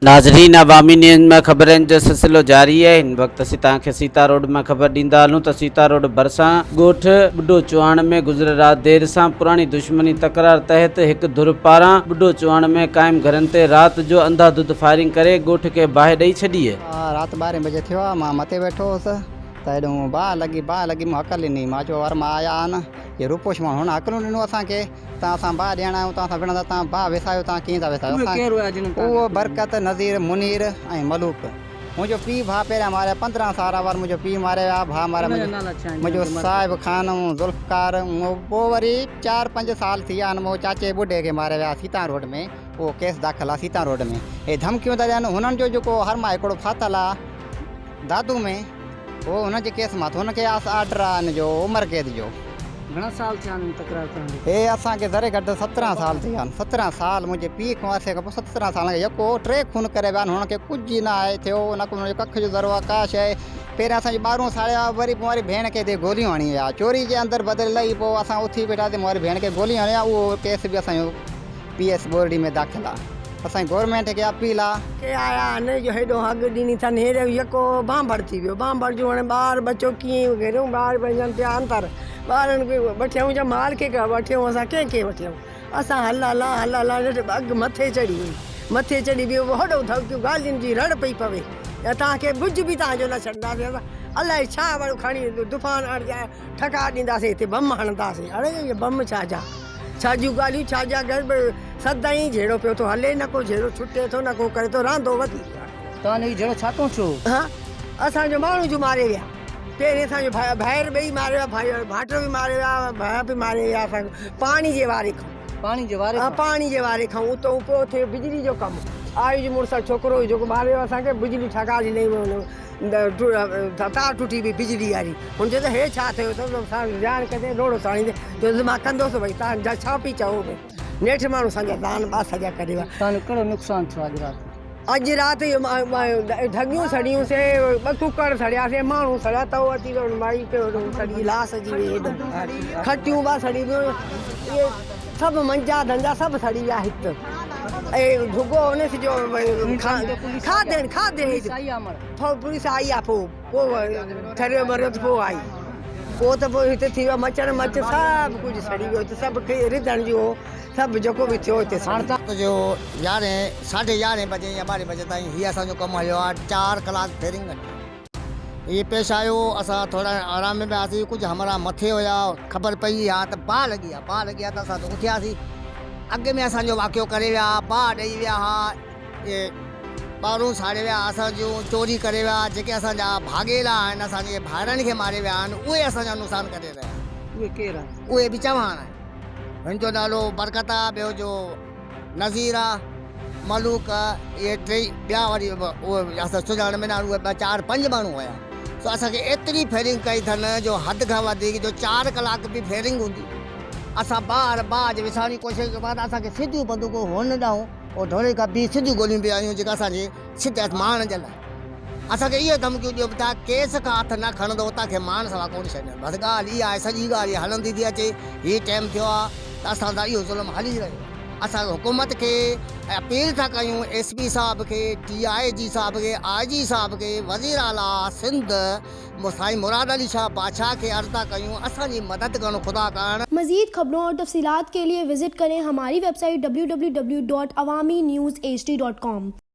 नाज़रीन, अवामी न्यूज़ में ख़बरनि जो सिलसिलो जारी है। हिन वक्त असीं तव्हांखे सीता रोड में ख़बर ॾींदा हलूं त सीता रोड भरिसां ॻोठ बुढो चौहान में गुज़िरियल राति देर सां पुराणी दुश्मनी तकरार तहत हिकु धुर पारां बुढो चौहान में क़ाइम घरनि ते राति जो अंधाधुंध फायरिंग करे ॻोठ खे बाहि ॾेई छॾी है। रात 12 बजे थियो आहे। मां मथे वेठो हुअसि त हेॾो बाहि लॻी मूं हकल ॾिनी। मां चयो वर मां आया आहिनि ये रूपोश माण्हू हुन हकलूं ॾिनो असांखे त असां बाहि ॾियण आहियूं, तव्हां सां विढ़ंदा, तव्हां बाहि विसायो, तव्हां कीअं था विसायो? उहो बरकत, नज़ीर, मुनीर ऐं मलूक। मुंहिंजो पीउ भाउ पहिरियां मारिया 15 साल वर मुंहिंजो पीउ मारिया विया, भाउ मारिया मुंहिंजो साहिब खान ज़ुल्फ़कार। पोइ वरी 4-5 साल थी विया आहिनि मूं चाचे ॿुढे खे मारिया विया सीता रोड में। उहो केस दाख़िल आहे सीता रोड में। हे धमकियूं था ॾियनि। हुननि जो जेको हरमा हिकिड़ो फाथल आहे दादू में, उहो हुनजे केस मां हुनखे आर्डर आहे हिन जो उमिरि कैद जो। घणा साल थिया आहिनि तकरार करण? हे असांखे ज़रे घटि 17 साल थी विया आहिनि। 17 साल मुंहिंजे पीउ खां वरिसे खां पोइ 17 साल यको 3 खून करे विया आहिनि। हुनखे कुझु न आहे थियो, न को हुनजो कख जो ज़रो आहे, का शइ। पहिरियां असांजी ॿारूं साड़िया, वरी पोइ वरी भेण खे हिते गोलियूं हणी विया, चोरी जे अंदरि बदिल लही। पोइ असां उथी वेठासीं, वरी भेण खे गोलियूं हणिया। उहो केस बि असांजो PS बोर्डी में दाख़िल आहे। असांजी गवर्नमेंट खे अपील आहे के आया आहिनि जो हेॾो हग ॾिनी अथनि, हेॾो यको बांभड़ थी वियो। बांभड़ जो हाणे ॿार बचो कीअं घेरियूं, ॿार पंहिंजनि पिया अंतर ॿारनि खे वठियूं जा माल खे वठियूं, असां कंहिंखे वठियूं? असां हल हला अॻु मथे चढ़ी वई, मथे चढ़ी वियो। वॾो धमकियूं ॻाल्हियुनि जी रड़ पई पवे। तव्हांखे भुज बि तव्हांजो न छॾंदासीं। असां अलाए छा वरी खणी तूफ़ान ठका ॾींदासीं, हिते बम हणंदासीं। अड़े इहे बम छा जूं ॻाल्हियूं, छा जा सदाईं झेड़ो पियो थो हले, न को झेड़ो छुटे थो, न को करे थो, रांदो वधी। तव्हां इहो झेड़ो छा थो छो? हा, असांजो माण्हू जो मारे विया। पहिरें असांजो भाइर ॿई मारे विया, भाइटो बि मारे विया, भाउ बि मारे विया। असांजो पाणी जे वारे खां पाणी जे वारे खां उतो पोइ थिए बिजली जो कमु। आयुष मुड़ुसु छोकिरो जेको मारे वियो असांखे, बिजली ठका ॾिनई, तार टुटी वई बिजली वारी। हुन चयो त हे छा थियो? ध्यानु कंदे रोड़ो साणींदे चयो मां कंदोसि। भई तव्हां छा पई चओ? भई नेठि माण्हू असांजा दान ॿा सॼा करे विया। तव्हांजो कहिड़ो नुक़सानु थियो अॼु राति ढगियूं सड़ियूंसीं, 2 कुकर सड़ियासीं, माण्हू सड़िया, तव अची वियो, माई पियो सड़ी, लाश अची वई, हेॾो खटियूं ॿ सड़ी वियूं। इहे सभु मंजा धंजा सभु सड़ी विया हिते। ऐं भुॻो हुन जो खाधे पुलिस आई आहे। पोइ ठरियो मरियो त पोइ आई। पोइ त पोइ हिते थी वियो मचण मच, सभु कुझु सड़ी वियो हिते। सभु रिधण जो सभु जेको बि थियो हिते। हाणे जो 11:30 बजे या 12 बजे ताईं हीअ असांजो कमु हलियो आहे। 4 कलाक फेरिंग इहे पेश आयो। असां थोरा आराम में पियासीं, कुझु हमारा मथे हुया। ख़बर पई आहे त बाहि लॻी आहे त असां उथियासीं। अॻे में असांजो वाक़ियो करे विया, बाहि ॾेई विया हा, इहे ॿारूं साड़े विया, असांजूं चोरी करे विया। जेके असांजा भागेला आहिनि, असांजे भाइरनि खे मारे विया आहिनि, उहे असांजा नुक़सानु करे रहिया। उहे केरु आहे? उहे बि चवान आहे। हिन जो नालो बरकत आहे, ॿियो जो नज़ीर आहे, मलूक। इहे 3 ॿिया वरी उहे असां सुञाण में न, उहे 4-5 माण्हू हुया। सो असांखे एतिरी फेरिंग कई अथनि जो हद खां वधीक, जो 4 कलाक बि फेरिंग हूंदी। असां बाहि विसाइण जी कोशिशि कई, बाद असांखे सिधियूं बंदूकूं हुन ॾाऊं, पोइ ढोले खां बि सिधियूं गोलियूं बि आयूं, जेका असांजे सिधे मारण जे लाइ। असांखे इहे धमकियूं ॾियो, तव्हां केस खां हथ न खणंदो, तव्हांखे माण सवा कोन छॾींदा। बसि ॻाल्हि इहा आहे, सॼी ॻाल्हि इहा हलंदी थी अचे। हीअ टाइम थियो आहे त असां सां इहो ज़ुल्म हली रहियो। असां हुकूमत खे अपील था कयूं, SP साहिब खे, TIG साहिब खे, IG साहिब खे, वज़ीर आला सिंध साईं मुराद अली शाह बादशाह के अर्ज़ था कयूं, असांजी मदद करो खुदा करण। मज़ीद खबरों और तफसीलात के लिए विजिट करें हमारी वेबसाइट www.awamiNewsHD.com।